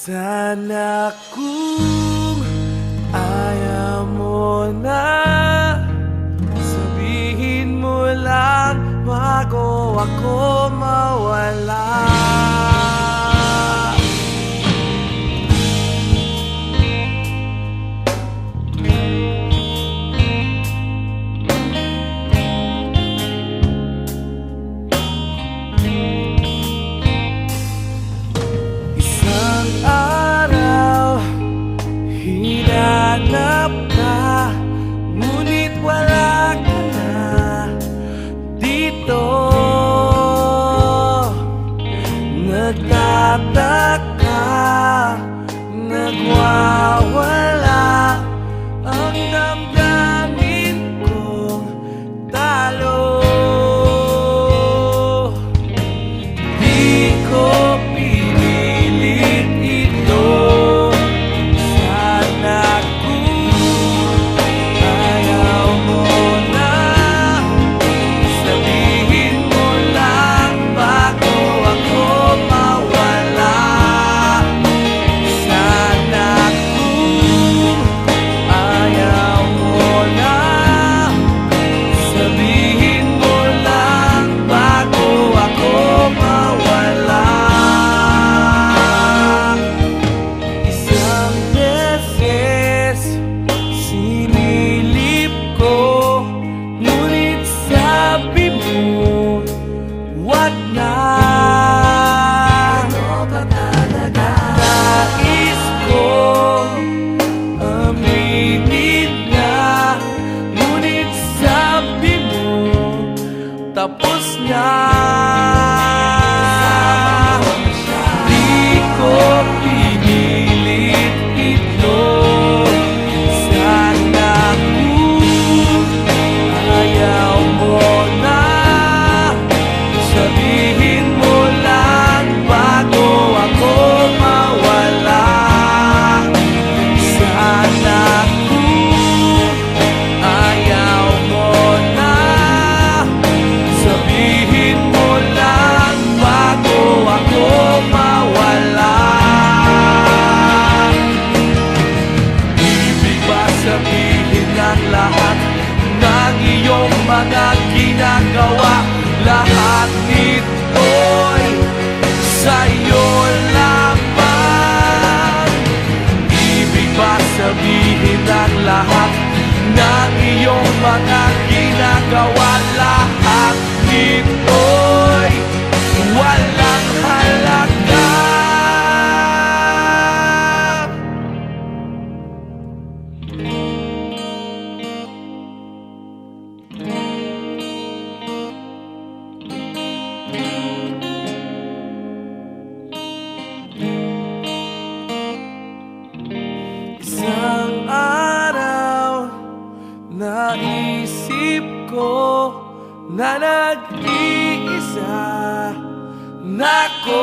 Sana kung ayaw mo na, sabihin mo lang bago ako mawala. Hinanap ka, ngunit wala ka na dito. Nagtataka, nagwawala ang damdamin kong talo. Di ko pinilit ito. What na? Ano ba talaga? Nais ko aminin na, ngunit sabi mo tapos na. Di ko pinilit ito. Sana kung ayaw mo na, sabihin mo lang bago ako mawala. Sana kung ayaw mo na, sabihin mo lang bago ako mawala. Ibig ba sabihin ng lahat ng iyong mga ginagawa? Lahat nito'y sa'yo lamang. Ibig ba sabihin ang lahat ng iyong mga ginagawa? Lahat nito'y walang halaga. Isang araw, naisip ko na nag-iisa na ako.